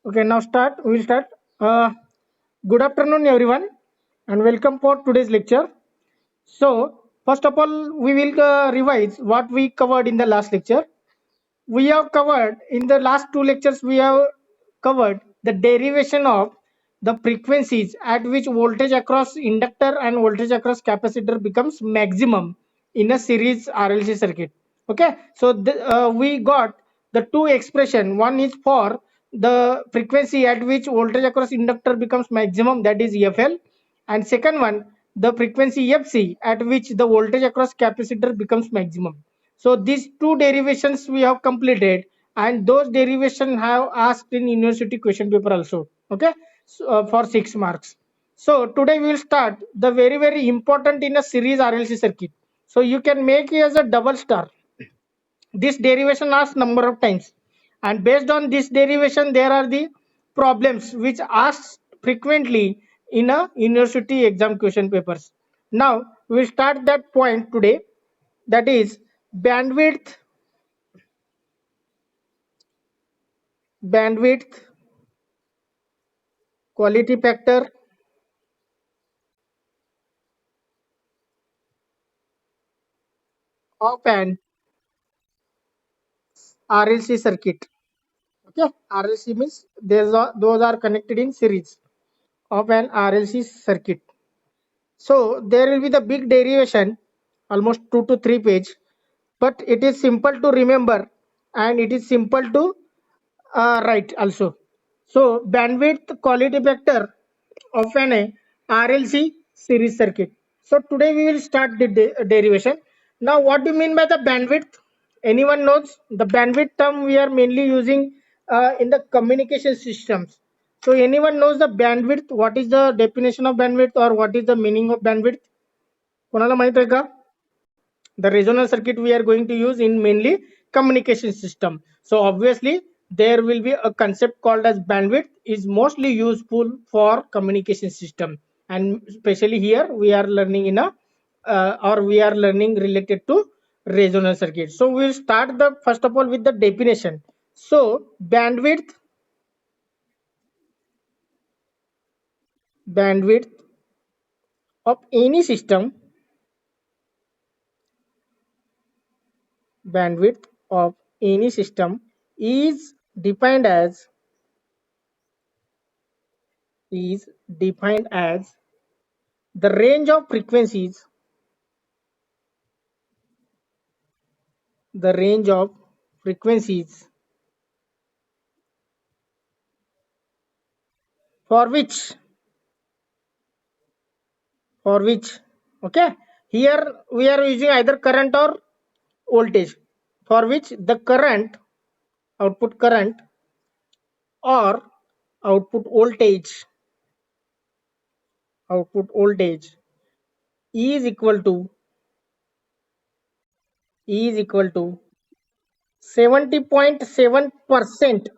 Okay, now start. We'll start. Uh, Good afternoon, everyone, and welcome for today's lecture. So, first of all, we will revise what we covered in the last lecture. We have covered in the last two lectures. We have covered the derivation of the frequencies at which voltage across inductor and voltage across capacitor becomes maximum in a series RLC circuit. Okay, so we got the two expression. One is for the frequency at which voltage across inductor becomes maximum, that is FL, and second one the frequency FC at which the voltage across capacitor becomes maximum. So these two derivations we have completed, and those derivation have asked in university question paper also. Okay, so, for 6 marks. So today we will start the very important in a series RLC circuit. So you can make it as a double star. This derivation asks number of times, and based on this derivation there are the problems which asked frequently in a university exam question papers. Now we will start that point today, that is bandwidth, quality factor of an RLC circuit. Okay, RLC means those are connected in series of an RLC circuit. So there will be the big derivation, almost 2 to 3 page, but it is simple to remember and it is simple to write also. So bandwidth quality factor of an RLC series circuit. So today we will start the derivation. Now what do you mean by the bandwidth? Anyone knows the bandwidth term we are mainly using in the communication systems. So anyone knows the bandwidth? What is the definition of bandwidth or what is the meaning of bandwidth? कोणाला माहित आहे का? The resonance circuit we are going to use in mainly communication system. So obviously there will be a concept called as bandwidth is mostly useful for communication system, and especially here we are learning in a or we are learning related to resonance circuit. So we'll start the first of all with the definition. So bandwidth of any system, bandwidth of any system is defined as is defined as the range of frequencies, the range of frequencies for which for which okay, here we are using either current or voltage, for which the current, output current, or output voltage, output voltage is equal to 70.7%.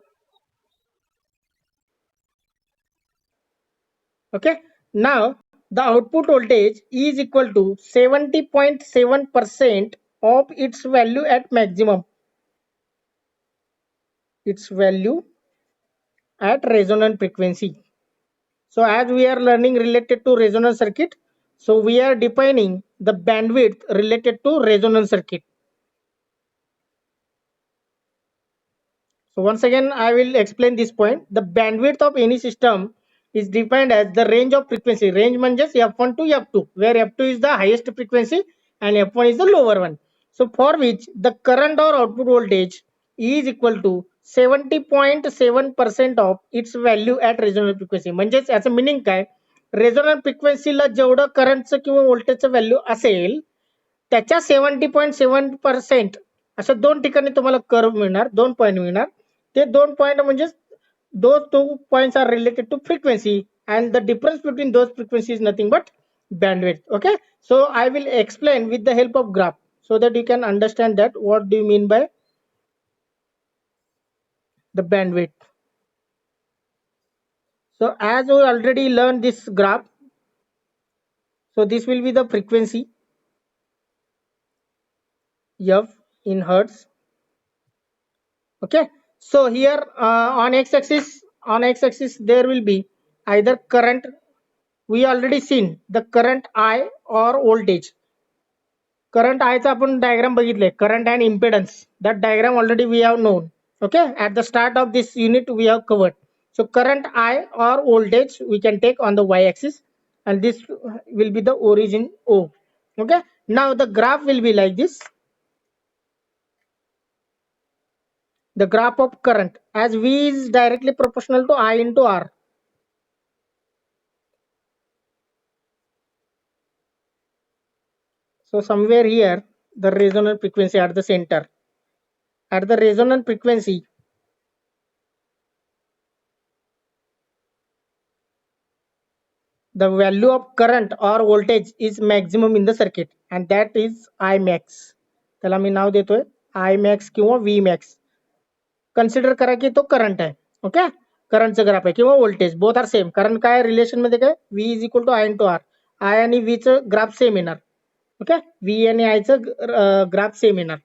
Okay, now the output voltage is equal to 70.7% of its value at maximum, its value at resonant frequency. So as we are learning related to resonance circuit, so we are defining the bandwidth related to resonance circuit. So once again I will explain this point. The bandwidth of any system is defined as the range of frequency. Range means f1 to f2, where f2 is the highest frequency and f1 is the lower one. So for which the current or output voltage is equal to 70.7% of its value at resonant frequency. म्हणजेच याचं meaning काय, resonant फ्रिक्वेन्सीला जेवढं करंटचं किंवा व्होल्टेजचं value असेल त्याच्या 70.7% अशा दोन ठिकाणी तुम्हाला कर्व मिळणार, दोन पॉईंट मिळणार. ते दोन पॉईंट म्हणजे those two points are related to frequency, and the difference between those frequencies is nothing but bandwidth. Okay, so I will explain with the help of graph so that you can understand that what do you mean by the bandwidth. So as we already learned this graph, so this will be the frequency f in hertz. Okay, so here on x-axis on x-axis there will be either current, we already seen the current I or voltage. Current I चा आपण diagram बघितले, current and impedance, that diagram already we have known. Okay, at the start of this unit we have covered. So current I or voltage we can take on the y-axis, and this will be the origin O. Okay, now the graph will be like this. The graph of current, as V is directly proportional to I into R. So somewhere here the resonant frequency at the center. At the resonant frequency, the value of current or voltage is maximum in the circuit, and that is I max. त्याला मी नाव देतोय I max किंवा V max. Consider करा की तो current आहे. Okay, करंटचं graph आहे किंवा voltage, both are same. कारण काय रिलेशन मध्ये काय, V is equal to I into R. I आणि V चं ग्राफ सेम येणार. ओके, V आणि I चं ग्राफ सेम येणार.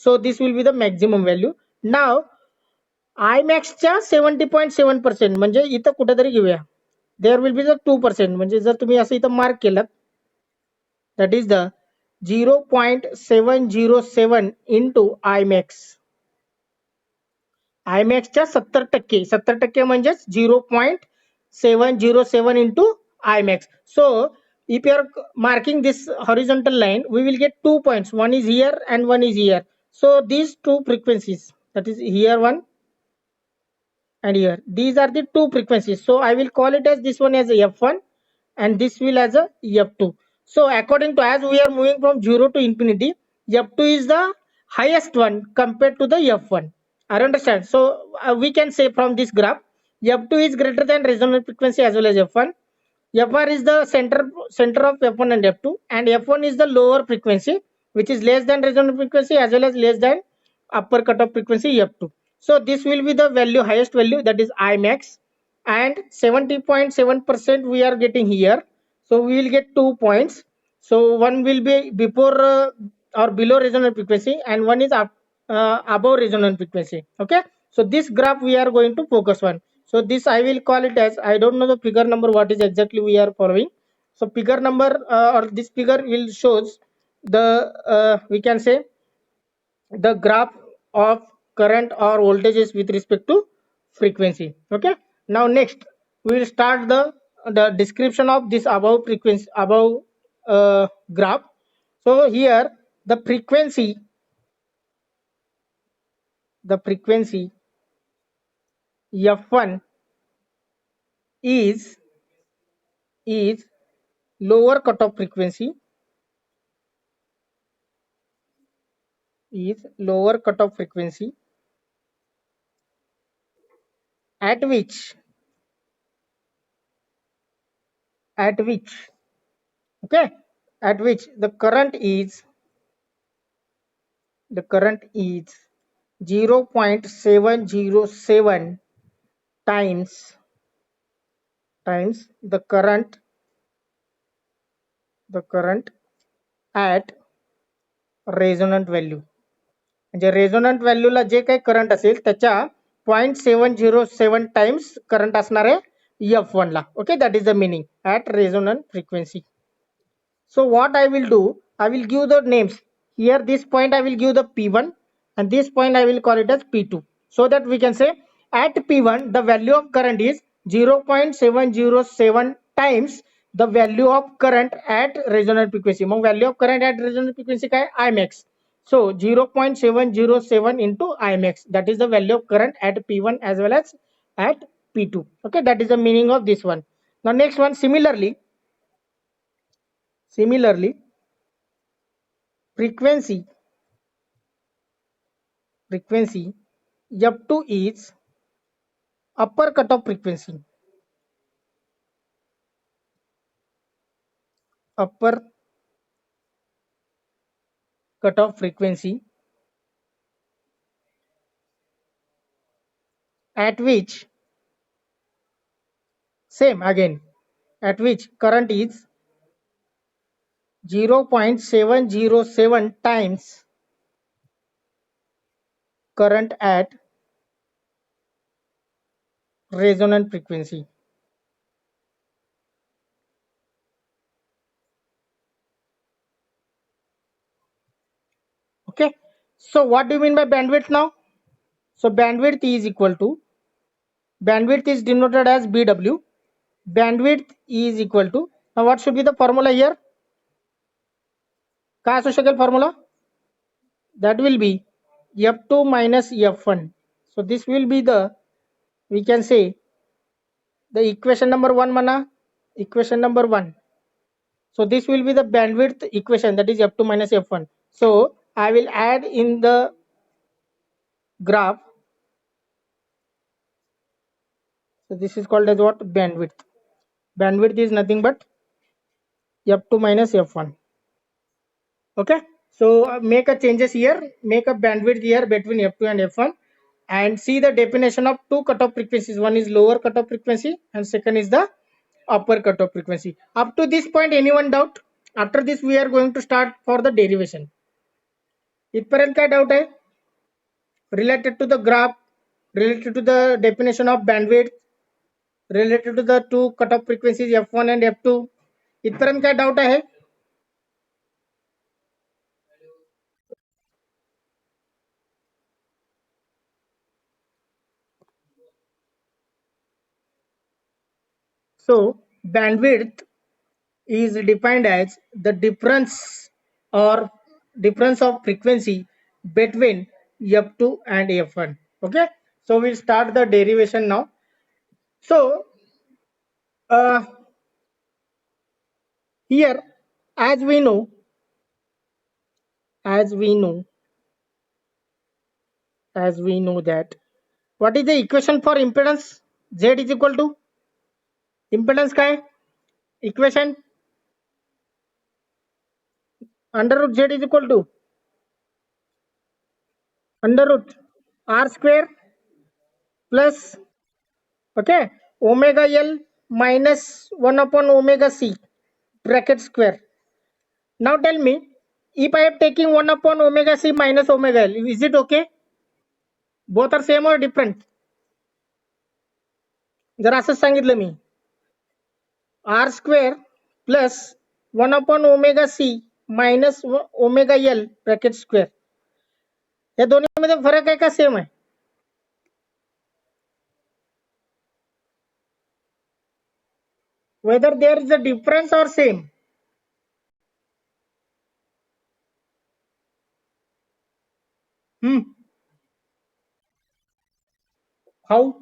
So this will be the maximum value. Now I मॅक्सच्या 70.7%, म्हणजे इथं कुठेतरी घेऊया. देअर विल बी द 2%, म्हणजे जर तुम्ही असं इथं मार्क केलं, that is the 0.707 into I max. I मॅक्सच्या 70%, 70% म्हणजेच 0.707 into I max. So if you are marking this horizontal line, we will get 2 points. One is here and one is here. So these two frequencies, that is here one and here, these are the two frequencies. So I will call it as this one as a F1 and this will as a F2. So according to, as we are moving from 0 to infinity, F2 is the highest one compared to the F1. I understand. So we can say from this graph, F2 is greater than resonant frequency as well as F1. Fr is the center of F1 and F2, and F1 is the lower frequency which is less than resonant frequency as well as less than upper cutoff frequency F2. So this will be the value, highest value, that is I max, and 70.7% we are getting here. So we will get 2 points. So one will be before or below resonant frequency, and one is above resonant frequency. Okay, so this graph we are going to focus on. So this I will call it as, I don't know the figure number what is exactly we are following. So figure number or this figure will shows the we can say the graph of current or voltages with respect to frequency. Okay, now next we will start the description of this above frequency, above graph. So here the frequency F1 is lower cutoff frequency, at which okay, at which the current is 0.707 times the current at resonant value. म्हणजे resonant व्हॅल्यूला जे काही current असेल त्याच्या 0.707 times current असणार आहे F1 ला. Okay, that is the meaning at resonant frequency. So what I will do, I will give the names. Here this point I will give the P1 and this point I will call it as P2, so that we can say at P1 the value of current is 0.707 times the value of current at resonant frequency. Mug value of current at resonant frequency काय, I max. So 0.707 into I max, that is the value of current at P1 as well as at P2. Okay, that is the meaning of this one. Now next one, similarly frequency F2 is upper cutoff frequency, at which same again, at which current is 0.707 times current at resonant frequency. Okay, so what do you mean by bandwidth now? So bandwidth is equal to, bandwidth is denoted as BW. Bandwidth is equal to, now what should be the formula here? काय असू शकेल formula? That will be F2 minus F1. So this will be the, we can say, the equation number 1 mana, equation number 1. So this will be the bandwidth equation, that is F2 minus F1. So I will add in the graph. So this is called as what? Bandwidth. Bandwidth is nothing but F2 minus F1. Okay, so make a changes here, make a bandwidth here between F2 and F1, and see the definition of two cutoff frequencies. One is lower cutoff frequency and second is the upper cutoff frequency. Up to this point, anyone doubt? After this we are going to start for the derivation. इथपर्यंत काय doubt आहे? Related to the graph, related to the definition of bandwidth, related to the two cutoff frequencies F1 and F2. इथपर्यंत काय doubt आहे? So bandwidth is defined as the difference or difference of frequency between F2 and F1. Okay, so we'll start the derivation now. So here, as we know that, what is the equation for impedance? Z is equal to impedance काय? Equation under root Z is equal to under root R square plus, okay, omega L minus 1 upon omega C bracket square. Now tell me, if I am taking 1 upon omega C minus omega L, is it okay? Both are same or different? जर असंच सांगितलं मी, R square plus 1 upon omega C minus omega L bracket square, या दोन्हीमध्ये फरक आहे का same आहे? Whether there is a difference or same? How?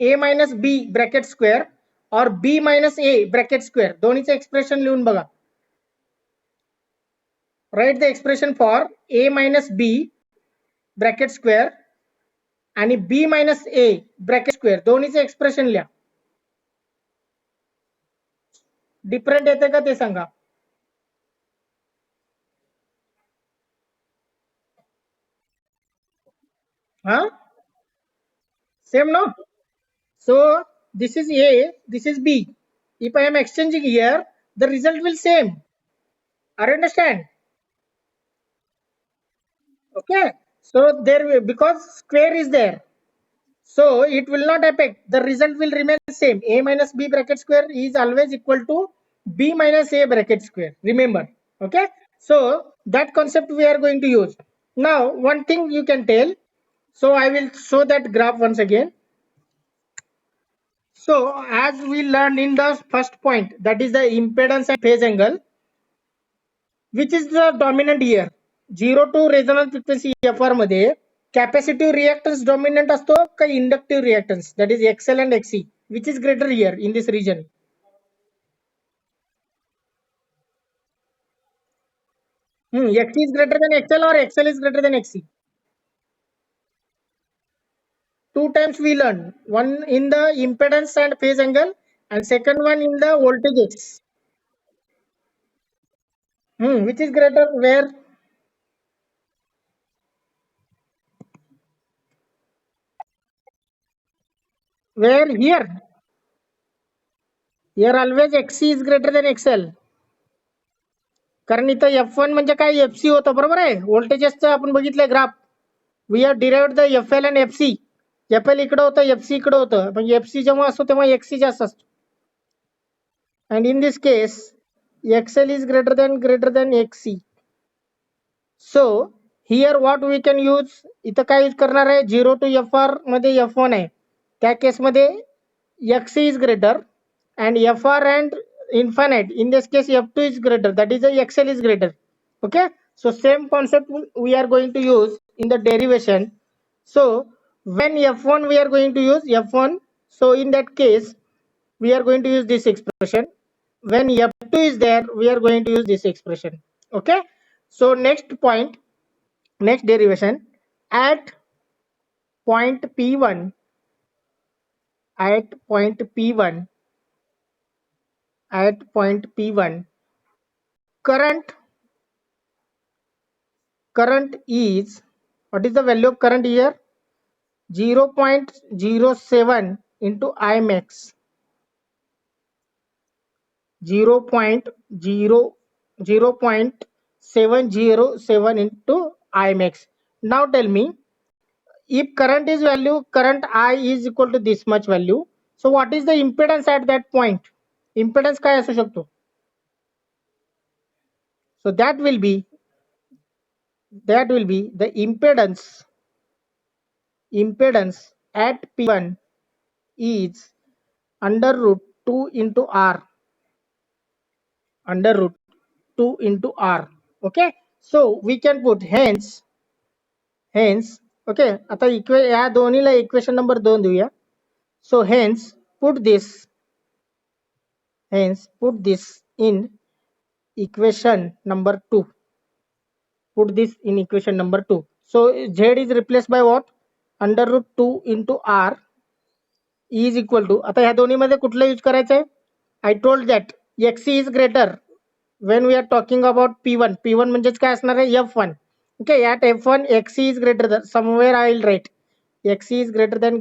A minus B bracket square or B minus A bracket square, दोन्हीचे expression लिहून बघा. Write the expression for A minus B bracket square आणि B minus A bracket square, दोन्हीचे expression लिहा. Different येते का ते सांगा. Huh? Same, no? So this is A, this is B. If I am exchanging here, the result will same. Are you understand? Okay. So there will, because square is there, so it will not affect. The result will remain same. A minus B bracket square is always equal to B minus A bracket square. Remember. Okay. So that concept we are going to use. Now one thing you can tell. So I will show that graph once again. So as we learned in the first point, that is the impedance and phase angle, which is the dominant here. 0 to resonance frequency FR मध्ये capacitive reactance dominant असतो का inductive reactance, that is XL and XC, which is greater here in this region? XC is greater than XL or XL is greater than XC? Two times we learned, one in the impedance and phase angle and second one in the voltages. Which is greater where? Where? Here. Here always XC is greater than XL. कारण इथं F1 म्हणजे काय, FC होतं, बरोबर आहे. व्होल्टेजेसचं आपण बघितलंय graph. We have derived the FL and FC. FL इकडे होतं, FC इकडे होतं, पण FC जेव्हा असतो तेव्हा XC जास्त असतो. And in this case XL is greater than XC. So here what we can use, इथं काय यूज करणार आहे, 0 to FR मध्ये F1 आहे, त्या केस मध्ये XC is greater and FR and infinite, in this case F2 is greater, that is XL is greater. Okay, so same concept we are going to use in the derivation. So when F1 we are going to use F1, so in that case we are going to use this expression. When F2 is there, we are going to use this expression. Okay, so next point, next derivation, at point P1, at point P1, at point P1, current is, what is the value of current here? 0.07 into Imax. 0.707 into Imax. Now tell me, if current I is equal to this much value, so what is the impedance at that point? Impedance काय असू शकतो? So that will be the impedance at P1 is under root 2 into R, under root 2 into R. Okay, so we can put hence okay, आता या दोन्हीला equation number 2 देऊया. So hence put this in equation number 2. Put this in equation number 2. So Z is replaced by what? Under root 2 into R is equal to, आता ह्या दोन्ही मध्ये कुठला use करायचं आहे? I told that XC is greater when we are talking about P1. P1 म्हणजेच काय असणार आहे? F1. Okay, at F1 XC is greater than, somewhere I will write XC is greater than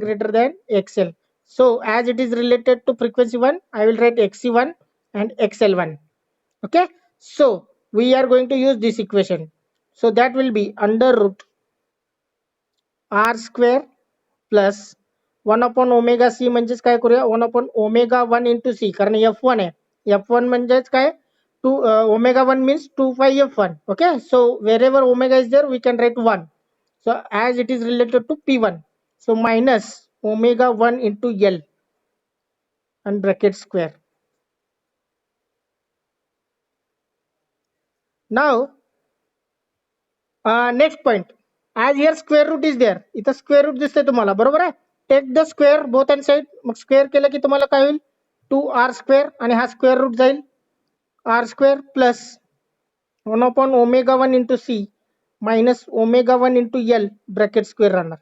XL. So as it is related to frequency 1, I will write XC1 and XL1. Okay, so we are going to use this equation. So that will be under root R square plus 1 upon omega C, म्हणजेच काय करूया, 1 upon omega 1 into C, कारण F1 आहे. F1 म्हणजेच काय, 2 omega 1 means 2 pi F1. Okay, so wherever omega is there we can write 1. So as it is related to P1, so minus omega 1 into L and bracket square. Now next point, as here square root is there, इथं square root दिसते तुम्हाला, बरोबर आहे. Take the square both and side, मग square केलं की तुम्हाला काय होईल, 2R स्क्वेअर, आणि हा स्क्वेअर रूट जाईल R square plus 1 upon omega 1 into C minus omega 1 into L bracket square राहणार.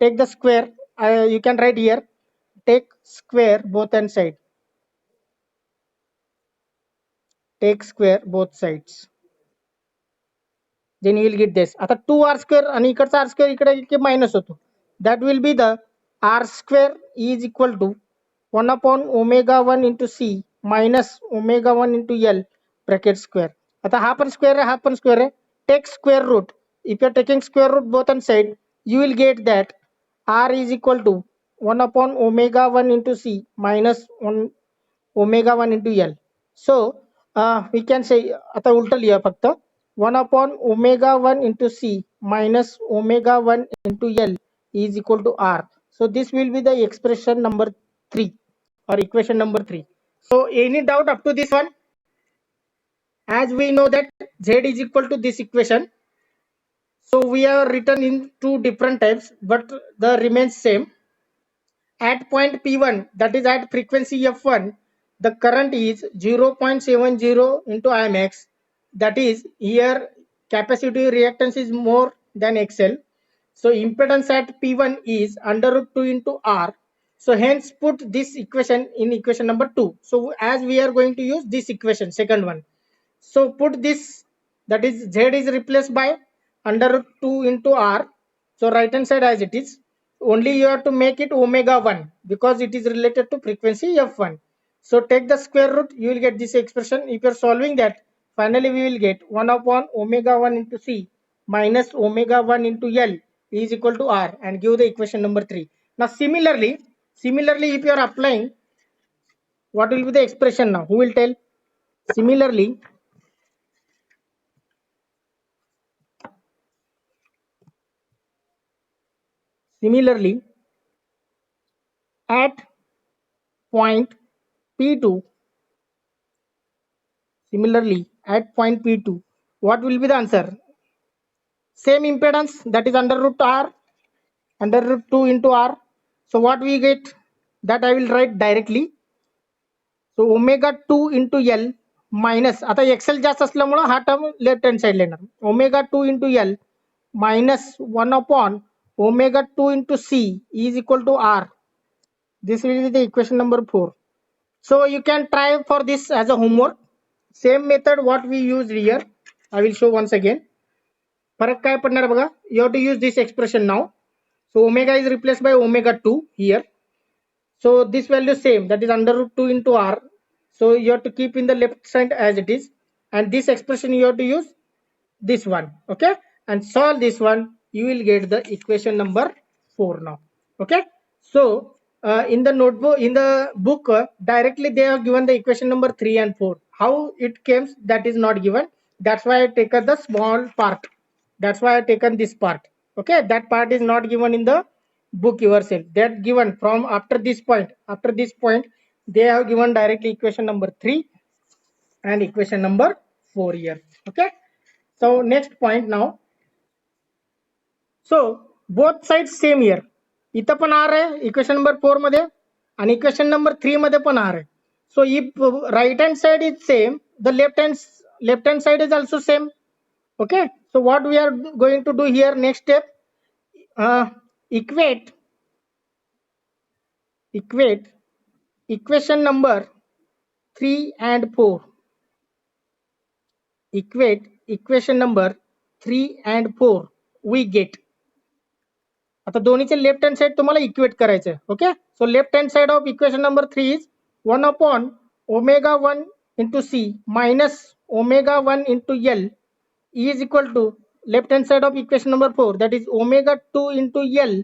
Take the square, you can write here, take square both and side, take square both sides, then you will get this. आता 2R square आणि इकडचा R square इकडे minus होतो, that will be the R square is equal to 1 upon omega 1 into C minus omega 1 into L bracket square. आता हा पण square आहे, हा पण स्क्वेअर आहे. Take square root, if you are taking square root both on side, you will get that R is equal to 1 upon omega 1 into C minus 1 omega 1 into L. So we can say, आता उलट लिहा फक्त, 1 upon omega 1 into C minus omega 1 into L is equal to R. So this will be the expression number 3 or equation number 3. So any doubt up to this one? As we know that Z is equal to this equation, so we are written in two different types, but the remains same. At point P1, that is at frequency F1, the current is 0.70 into Imax. That is, here capacitive reactance is more than XL. So impedance at P1 is under root 2 into R. So hence put this equation in equation number 2. So as we are going to use this equation, second one. So put this, that is Z is replaced by under root 2 into R. So right hand side as it is. Only you have to make it omega 1 because it is related to frequency F1. So take the square root, you will get this expression. If you are solving that, finally we will get 1 upon omega 1 into C minus omega 1 into L is equal to R, and give the equation number 3. Now similarly if you are applying, what will be the expression now? Who will tell? Similarly at point P2, what will be the answer? Same impedance, that is under root R, under root 2 into R. So what we get, that I will write directly. So omega 2 into L minus, आता XL जास्त असल्यामुळे हा term left hand side येणार. Omega 2 into L minus 1 upon omega 2 into C is equal to R. This will be the equation number 4. So you can try for this as a homework. Same method what we used here, I will show once again. फरक काय पडणार बघा. You have to use this expression now. So omega is replaced by omega 2 here. So this value same, that is under root 2 into R. So you have to keep in the left side as it is, and this expression you have to use this one, okay, and solve this one. You will get the equation number 4 now, okay. So in the notebook, in the book, directly they have given the equation number 3 and 4. How it came, that is not given. That's why I taken the small part. That's why I taken this part, okay. That part is not given in the book yourself. That given from after this point. After this point they have given directly equation number 3 and equation number 4 here, okay. So next point now. So both sides same here. इथं पण are आहे equation number 4 मध्ये आणि equation number 3 मध्ये पण are आहे. So if right hand side is same, the left hand side is also same, okay. So what we are going to do here, next step, equate equation number 3 and 4. Equate equation number 3 and 4 we get. आता दोन्हीचे left hand side तुम्हाला equate करायचं आहे, okay. So left hand side of equation number 3 is 1 upon omega 1 into C minus omega 1 into L is equal to left hand side of equation number 4, that is omega 2 into L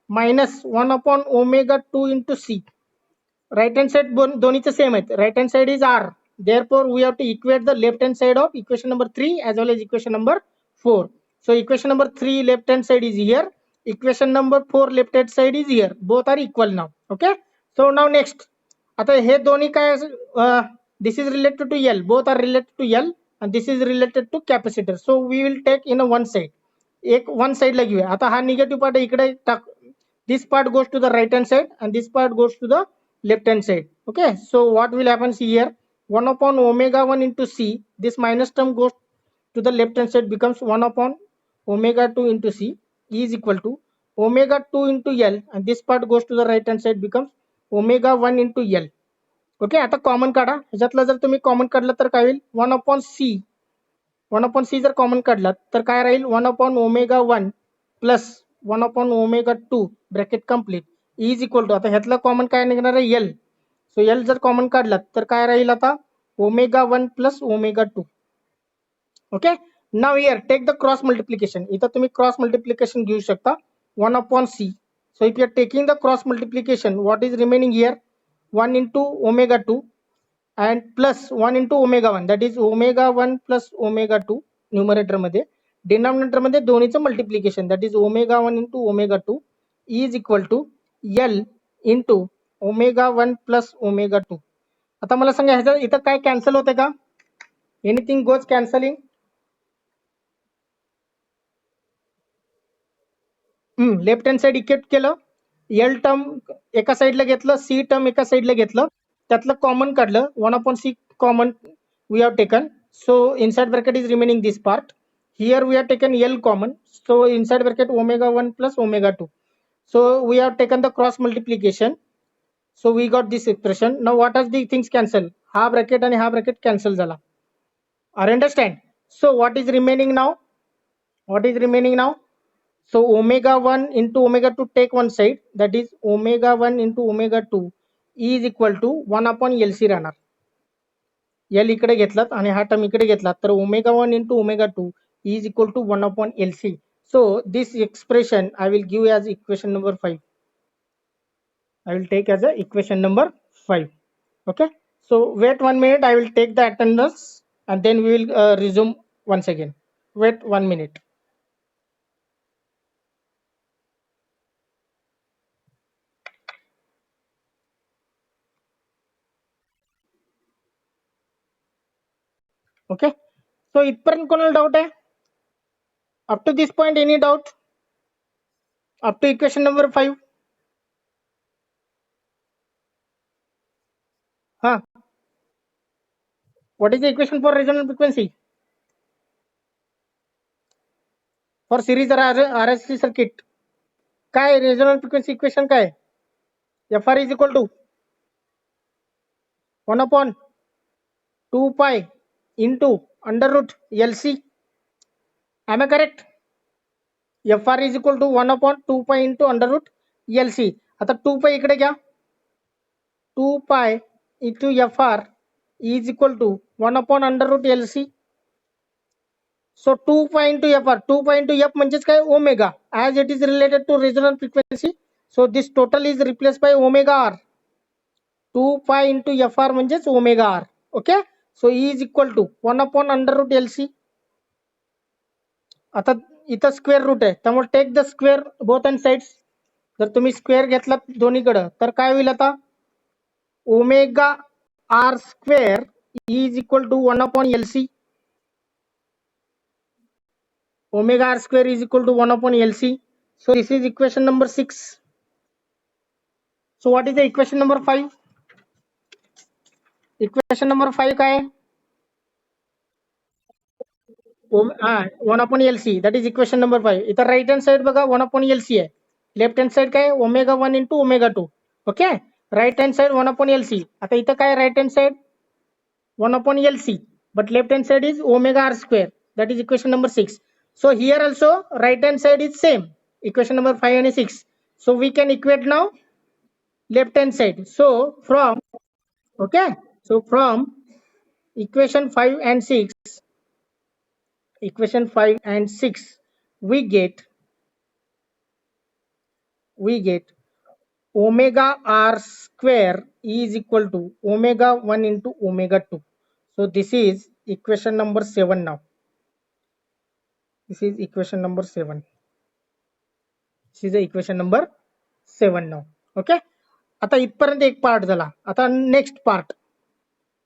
minus 1 upon omega 2 into C. Right hand side दोन्हीचे same आहेत. Right hand side is R. Therefore we have to equate the left hand side of equation number 3 as well as equation number 4. So equation number 3 left hand side is here. Equation number 4 left hand side is here. Both are equal now, okay. So now next, आता हे दोन्ही काय, this is related to L, both are related to L, and this is related to capacitor. So we will take in a one side, एक one side ला घेऊया. आता हा negative part इकडे टाक. This part goes to the right hand side and this part goes to the left hand side, okay. So what will happen, see here, 1 upon omega 1 into C, this minus term goes to the left hand side, becomes 1 upon omega 2 into C is equal to omega 2 into L, and this part goes to the right hand side, becomes omega 1 into L, okay. आता common काढा. ह्याच्यातला जर तुम्ही common काढला तर काय होईल, 1 upon C जर common काढला तर काय राहील, 1 upon omega 1 plus 1 upon omega 2 bracket complete is equal to, आता ह्यातला कॉमन काय निघणार आहे, L. सो L जर कॉमन काढला तर काय राहील आता, omega 1 plus omega 2, okay. Now here take the cross multiplication. इथं तुम्ही क्रॉस मल्टिप्लिकेशन घेऊ शकता, 1 upon C. So if you are taking the cross multiplication, what is remaining here, 1 into omega 2 and plus 1 into omega 1, that is omega 1 plus omega 2 numerator मध्ये. Denominator मध्ये दोन्हीचं multiplication, that is omega 1 into omega 2 is equal to L into omega 1 plus omega 2. आता मला सांगा ह्याचं इथं काय cancel होते का, anything goes cancelling. Left hand side equate केलं, एल टर्म एका साइडला घेतलं, सी टर्म एका साइडला घेतलं, त्यातलं कॉमन काढलं, 1 upon C common we have taken. So inside bracket is remaining this part. Here we have taken L common. So inside bracket omega 1 plus omega 2. So we have taken the cross multiplication. So we got this expression. Now what are the things cancel? हा bracket आणि हा bracket cancel झाला. Are you understand? So what is remaining now? What is remaining now? So omega 1 into omega 2 take one side, that is omega 1 into omega 2 is equal to 1 upon LC राहणार. L इकडे घेतलात आणि हा term इकडे घेतलात तर omega 1 into omega 2 is equal to 1 upon LC. So this expression I will give as equation number 5. I will take as a equation number 5. Okay. So wait 1 minute. I will take the attendance and then we will resume once again. Wait 1 minute. Okay. So इथपर्यंत कोणाला doubt आहे? Up to this point, any doubt? Up to equation number 5. Huh? What is the equation for resonant frequency? For series RLC circuit. काय resonant frequency equation काय? FR is equal to 1 upon 2 pi into under root LC. Am I correct? FR is equal to 1 upon 2 pi into under root LC. आता 2 pi इकडे घ्या. 2 pi into FR is equal to 1 upon under root LC. So 2 pi into FR, 2 pi into F म्हणजेच काय omega, as it is related to resonant frequency. So this total is replaced by omega R. 2 pi into FR म्हणजेच omega R. Okay. So E is equal to 1 upon under root LC. आता इथं square root आहे त्यामुळे take the square both and sides. जर तुम्ही square घेतला दोन्हीकडे तर काय होईल आता omega R square is equal to 1 upon LC. Omega R square is equal to 1 upon LC. So this is equation number 6. So what is the equation number 5? Equation number 5 काय आहे? 1 upon LC, that is equation number 5. इथं right hand side बघा 1 upon LC आहे. Left hand side काय omega 1 into omega 2. Okay. Right hand side 1 upon LC. आता इथं काय right hand side 1 upon LC, but left hand side is omega R square. That is equation number 6. So here also right hand side is same, equation number 5 and 6. So we can equate now left hand side. So from okay, so from equation 5 and 6, equation 5 and 6 we get omega R square is equal to omega 1 into omega 2. So this is equation number 7 now. This is equation number 7. This is the equation number 7 now. Okay. आता इथपर्यंत एक part झाला. आता next part.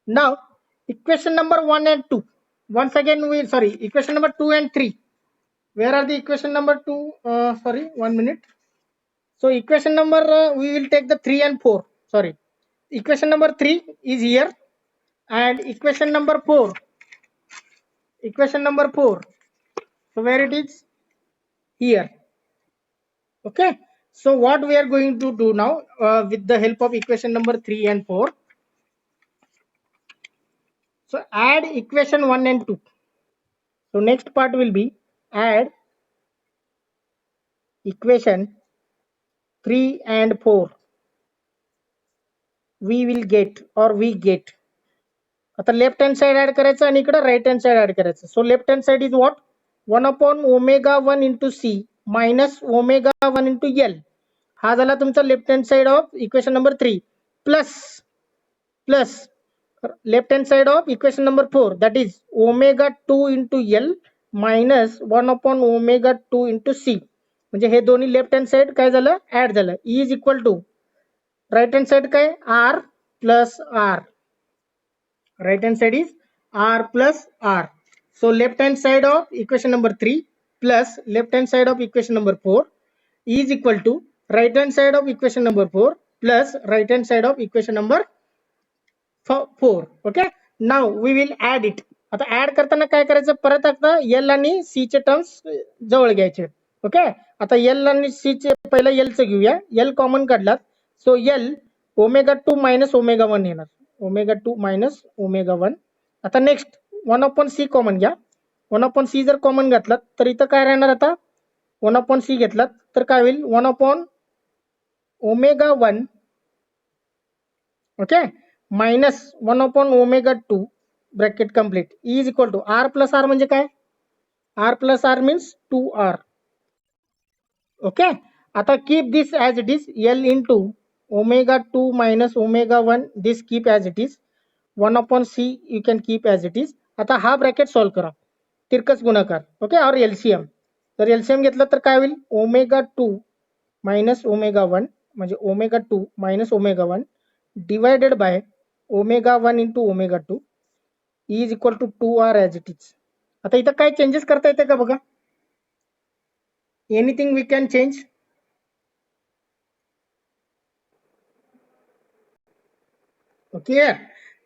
Now equation number 1 and 2. Once again equation number 2 and 3. Where are the equation number 2? 1 minute. So equation number we will take the 3 and 4. Equation number 3 is here and equation number 4. So where it is? Here. Okay. So what we are going to do now with the help of equation number 3 and 4. So add equation 1 and 2. So next part will be add equation 3 and 4. We get. आता left hand side add करायचं आणि इकडे right hand side add करायचं. So left hand side is what 1 upon omega 1 into C minus omega 1 into L. हा झाला तुमचा left hand side of equation number 3 plus left hand side of equation number 4 that is omega 2 into L minus 1 upon omega 2 into C. म्हणजे हे दोन्ही left hand side काय झालं add झालं. E is equal to right hand side काय R plus R. Right hand side is R plus R. So left hand side of equation number 3 plus left hand side of equation number 4 is equal to right hand side of equation number 4 plus right hand side of equation number 4. Okay. Now we will add it. आता add करताना काय करायचं परत आता L आणि C चे terms जवळ घ्यायचे. ओके. आता L आणि C चे पहिला L चं घेऊया. L कॉमन काढलात. So L omega 2 minus omega 1 येणार. Omega 2 minus omega 1. आता नेक्स्ट 1 अपॉन C कॉमन घ्या. 1 अपॉन C जर कॉमन घातलात तर इथं काय राहणार आता 1 अपॉन C घेतलात तर काय होईल 1 upon omega 1 okay minus 1 upon omega 2 bracket complete. E is equal to R plus R म्हणजे काय R plus R means 2R. Okay. आता keep this as it is L into omega 2 minus omega 1, this keep as it is. 1 upon c you can keep as it is. आता हा bracket solve करा, तिरकस गुणाकार, okay, और LCM. जर LCM घेतलं तर काय होईल, ओमेगा 2 मायनस ओमेगा 1 म्हणजे omega 2 minus omega 1 divided by omega 1 into omega 2 is equal to 2r as it is. आता इथं काय चेंजेस करता येते का बघा, anything we can change. Okay,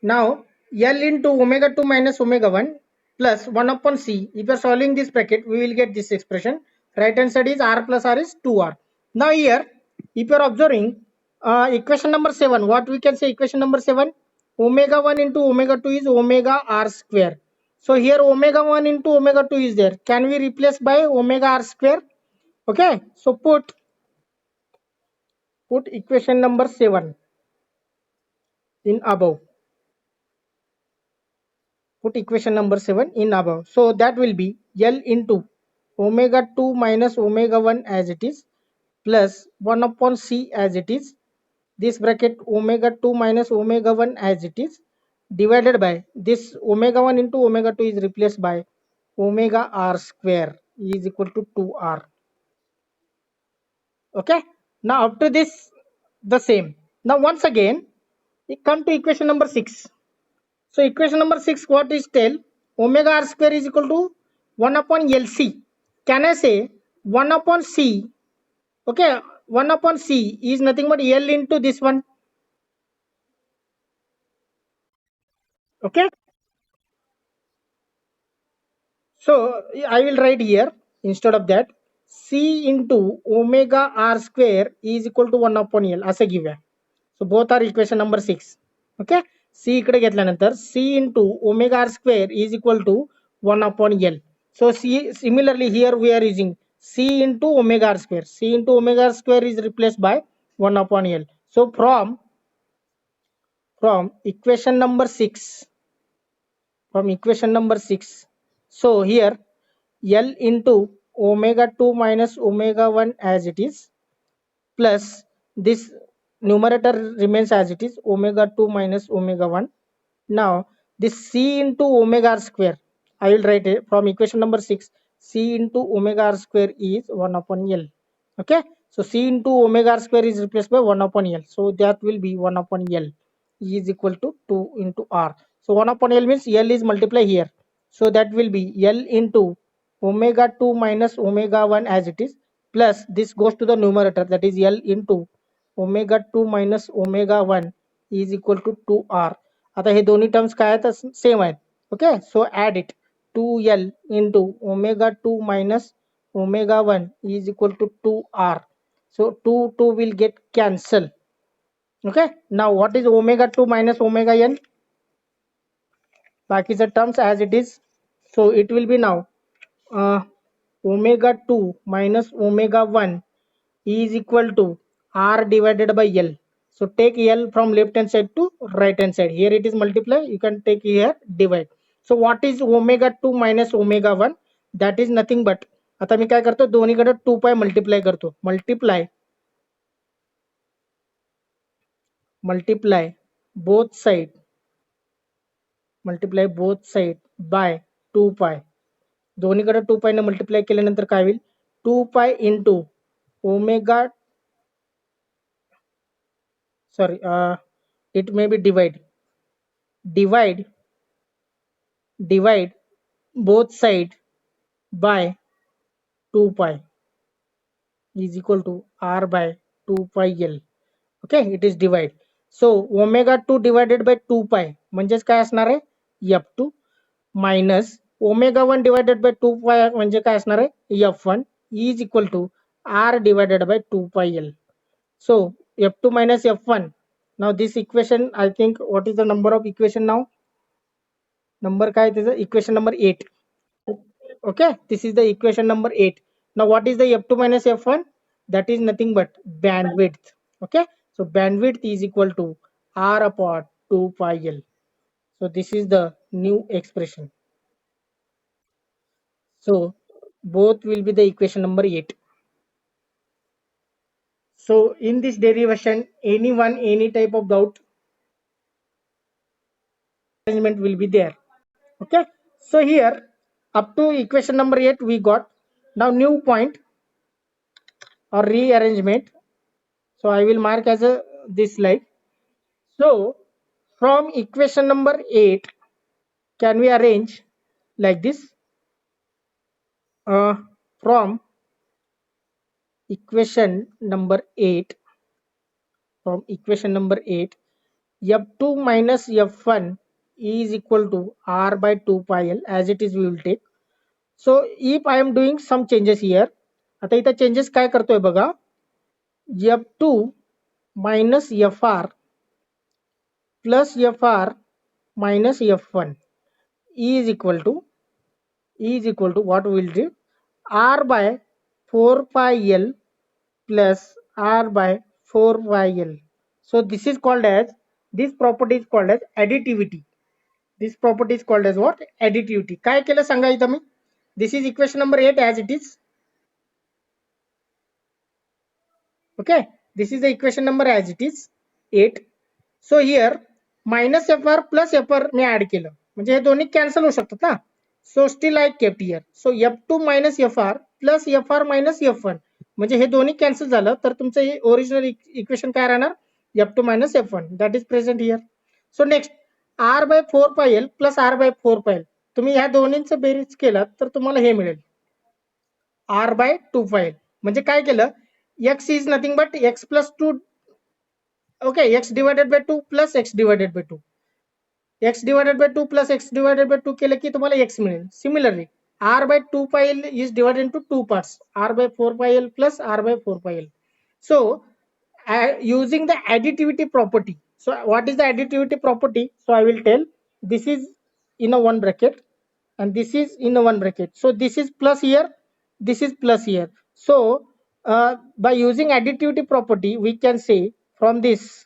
now L into omega 2 minus omega 1 plus 1 upon C. If you are solving this bracket, we will get this expression. Right hand side is R plus R is 2R. Now here, if you are observing equation number 7, what we can say equation number 7? Omega 1 into omega 2 is omega R square. So here omega 1 into omega 2 is there. Can we replace by omega R square? Okay, so put equation number 7 in above. Put equation number 7 in above. So that will be L into omega 2 minus omega 1 as it is plus 1 upon C as it is. This bracket omega 2 minus omega 1 as it is divided by this omega 1 into omega 2 is replaced by omega r square is equal to 2r. Okay. Now after this the same. Now once again we come to equation number 6. So equation number 6 what is tell, omega r square is equal to 1 upon LC. Can I say 1 upon C? Okay, 1 upon C is nothing but L into this one. Okay, so I will write here instead of that C into omega r square is equal to 1 upon L असं घेऊया. So both are equation number 6. Okay, C इकडे घेतल्यानंतर C into omega r square is equal to 1 upon L. So C, similarly here we are using C into omega r square. C into omega r square is replaced by 1 upon L. So from equation number 6, so here L into omega 2 minus omega 1 as it is plus this numerator remains as it is omega 2 minus omega 1. Now this C into omega r square, I will write it from equation number 6. C into omega r square is 1 upon L. Okay, so C into omega r square is replaced by 1 upon L. So that will be 1 upon L is equal to 2 into R. So 1 upon L means L is multiply here. So that will be L into omega 2 minus omega 1 as it is plus this goes to the numerator, that is L into omega 2 minus omega 1 is equal to 2R. आता हे दोन्ही terms काय आहेत, same आहेत. Okay, so add it 2L into omega 2 minus omega 1 is equal to 2R. So 2 will get cancel. Okay, now what is omega 2 minus omega n? बाकीचे terms as it is. So it will be now omega 2 minus omega 1 is equal to R divided by L. So take L from left hand side to right hand side. Here it is multiply. You can take here divide. So what is omega 2 minus omega 1? That is nothing but, आता मी काय करतो, दोन्हीकडे 2 पाय multiply करतो. Multiply both side by 2 पाय. दोन्हीकडे 2 पाय ने multiply केल्यानंतर काय होईल, 2 pi into omega, sorry, it may be divide both side by 2 pi is equal to R by 2 pi L. Okay, it is divide. So omega 2 divided by 2 pi म्हणजेच काय असणार आहे, f2 minus omega 1 divided by 2 pi म्हणजे काय असणार आहे, f1 is equal to R divided by 2 pi L. So f2 minus f1. Now this equation, I think, what is the number of equation now? Number काय त्याचं, equation number 8. Okay, this is the equation number 8. Now what is the f2 minus f1? That is nothing but bandwidth. Okay, so bandwidth is equal to R upon 2 pi L. So this is the new expression. So both will be the equation number 8. So in this derivation, any type of doubt arrangement will be there. Okay. So here up to equation number 8 we got. Now new point or rearrangement. So I will mark as a this like. So from equation number 8, can we arrange like this? From equation number 8, from equation number 8, f2 minus f1 is equal to r by 2 pi l, as it is we will take. So if I am doing some changes here, आता इथं changes काय करतोय बघा, f2 minus fr plus fr minus f1 is equal to what we will do, r by 4 pi l plus r by 4 pi l. So this is called as, this property is called as additivity. This property is called as what? Additivity. काय केलं सांगा इथं मी. This is equation number 8 as it is. Okay, this is the equation number as it is 8. So here minus fr plus fr me add केलं, म्हणजे हे दोन्ही cancel होऊ शकतात ना. So still I kept here. So f2 minus fr plus fr minus f1, म्हणजे हे दोन्ही cancel झालं तर तुमचं हे ओरिजिनल इक्वेशन काय राहणार, f2 minus f1, that is present here. So next r by 4 pi l plus r by 4 pi l, तुम्ही ह्या दोन्हींचं berries केलात तर तुम्हाला हे मिळेल r by 2 pi l. म्हणजे काय केलं, x is nothing but x plus 2. Okay, x divided by 2 plus x divided by 2, x divided by 2 plus x divided by 2 केलं की तुम्हाला x मिळेल. Similarly r by 2 pi l is divided into two parts, r by 4 pi l plus r by 4 pi l. So using the additivity property, so what is the additivity property? So I will tell, this is in a one bracket and this is in a one bracket, so this is plus here, this is plus here. So by using additivity property we can say, from this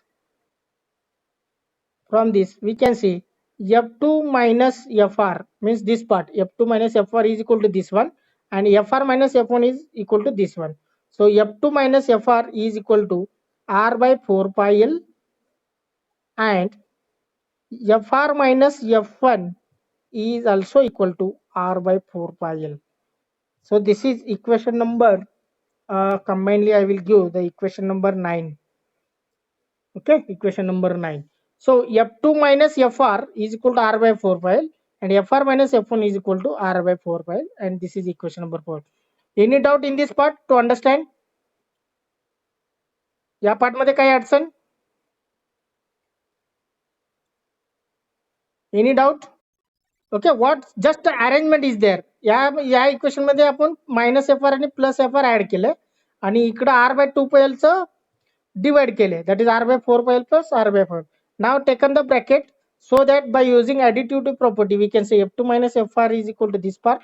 we can say f2 minus fr means this part, f2 minus fr is equal to this one, and fr minus f1 is equal to this one. So f2 minus fr is equal to r by 4 pi l, and fr minus f1 is also equal to r by 4 pi l. So this is equation number, combinedly I will give the equation number 9. Okay, equation number 9. So f2 minus fr is equal to r by 4 pi l, and fr minus f1 is equal to r by 4 pi l, and this is equation number 4. Any doubt in this part to understand? या part मध्ये काही अडचण? Any doubt? Okay, what just arrangement is there? या equation मध्ये आपण minus fr आणि plus fr add केलं आणि इकडे r by 2 pi l चं divide केले, that is r by 4 pi l plus r by 4. Now taken the bracket, so that by using additivity property we can say f2 minus fr is equal to this part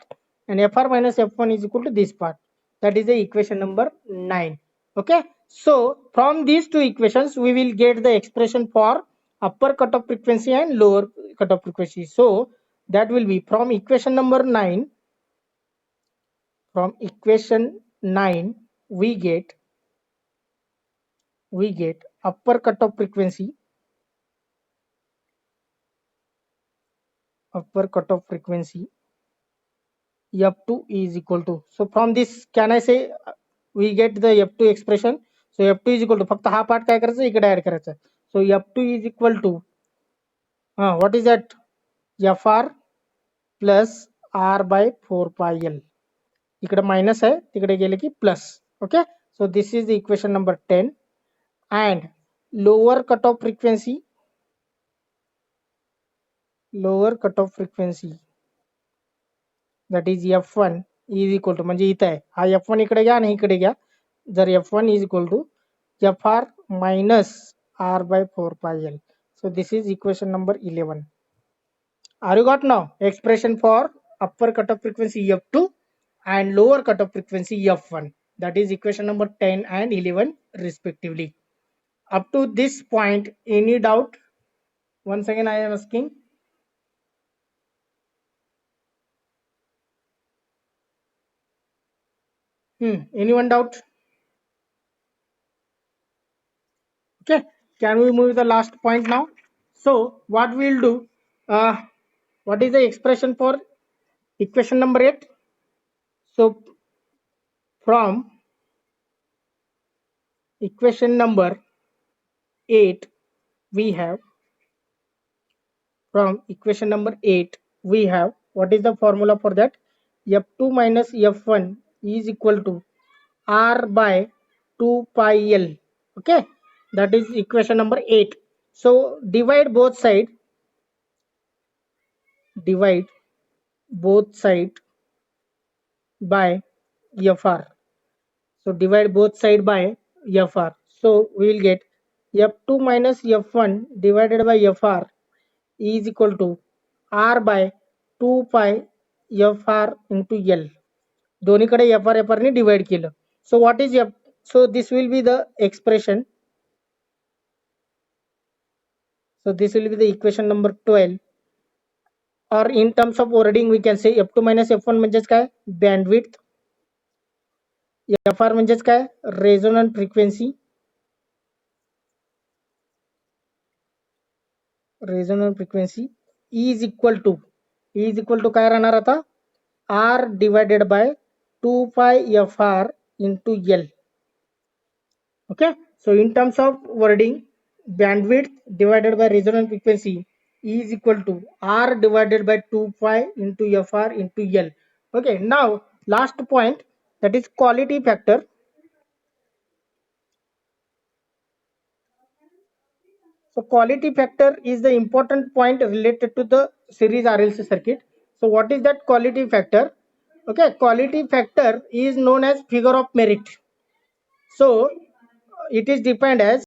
and fr minus f1 is equal to this part. That is the equation number 9. Okay, so from these two equations we will get the expression for upper cutoff frequency and lower cutoff frequency. So that will be from equation number 9, from equation 9 we get upper cutoff frequency f2 is equal to, so from this can I say we get the f2 expression. So f2 is equal to, फक्त हा part काय करायचा, इकडे add करायचा. So f2 is equal to what is that, fr plus r by 4 pi l. इकडे minus आहे, तिकडे गेले की plus. Okay, so this is the equation number 10. And lower cutoff frequency that is f1 is equal to, म्हणजे इथं आहे हा f1 इकडे घ्या आणि इकडे घ्या, जर f1 is equal to fr minus r by 4 pi l. So this is equation number 11. Are you got now expression for upper cutoff frequency f2 and lower cutoff frequency f1? That is equation number 10 and 11 respectively. Up to this point any doubt? Once again I am asking. Anyone doubt? Okay, can we move the last point now? So what we'll do, what is the expression for equation number 8? So from equation number 8 we have, from equation number 8 we have, what is the formula for that? F2 minus F1 is equal to R by 2 pi L. Okay, that is equation number 8. So divide both side, divide both side by Fr. So divide both side by Fr. So we will get F2 minus F1 divided by Fr is equal to R by 2 pi Fr into L. दोन्हीकडे Fr ने divide केलं. So what is F? So this will be the expression. So this will be the equation number 12. Or in terms of wording we can say F2 minus F1 म्हणजेच काय? Bandwidth. Fr म्हणजेच काय? Resonant frequency. Resonant frequency is equal to काय राहणार आता? R divided by 2 pi Fr into L. Okay, so in terms of wording, bandwidth divided by resonant frequency is equal to R divided by 2 pi into Fr into L. Okay, now last point, that is quality factor. So quality factor is the important point related to the series RLC circuit. So what is that quality factor? Okay, quality factor is known as figure of merit. So it is defined as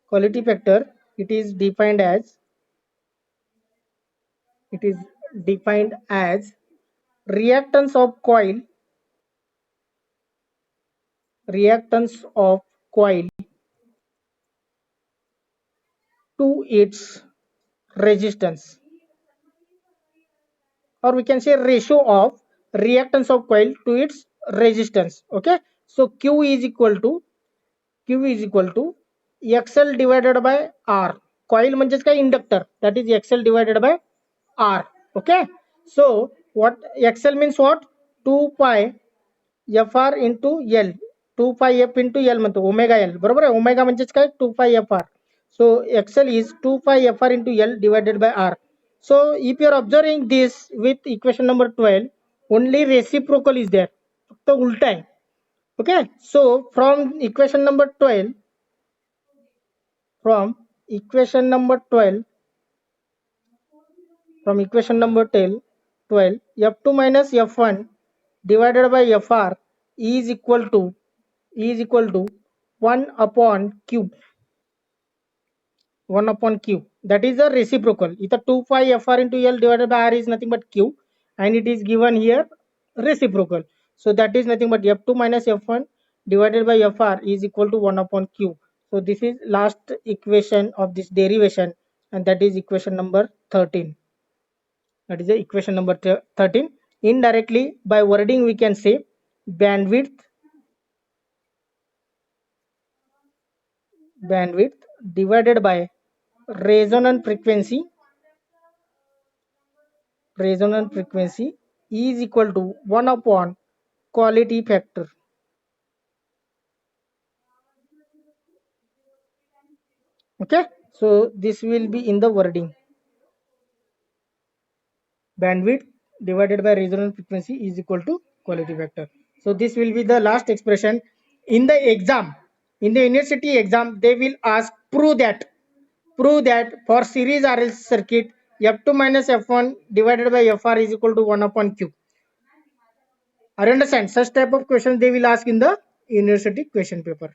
quality factor. It is defined as reactance of coil to its resistance, or we can say ratio of reactance of coil to its resistance. Okay, so Q is equal to XL divided by R. Coil म्हणजेच काय? Inductor, that is XL divided by R. Okay, so what XL means what? 2 pi Fr into L. 2 pi F into L म्हणतो, omega L. बरोबर आहे? Omega म्हणजेच काय? 2 pi Fr. So XL is 2 pi Fr into L divided by R. So if you are observing this with equation number 12, only reciprocal is there. फक्त उलटा आहे. Okay, so from equation number 12, from equation number 12, F2 minus F1 divided by Fr is equal to 1 upon Q. 1 upon Q, that is a reciprocal. Either 2 pi Fr into L divided by R is nothing but Q, and it is given here reciprocal. So that is nothing but F2 minus F1 divided by Fr is equal to 1 upon Q. So this is last equation of this derivation, and that is equation number 13. That is the equation number 13. Indirectly by wording we can say bandwidth divided by resonant frequency is equal to 1 upon quality factor. Okay, so this will be in the wording. Bandwidth divided by resonant frequency is equal to quality factor. So this will be the last expression. In the exam, in the university exam, they will ask prove that for series RLC circuit F2 minus F1 divided by Fr is equal to 1 upon Q. I understand such type of questions they will ask in the university question paper.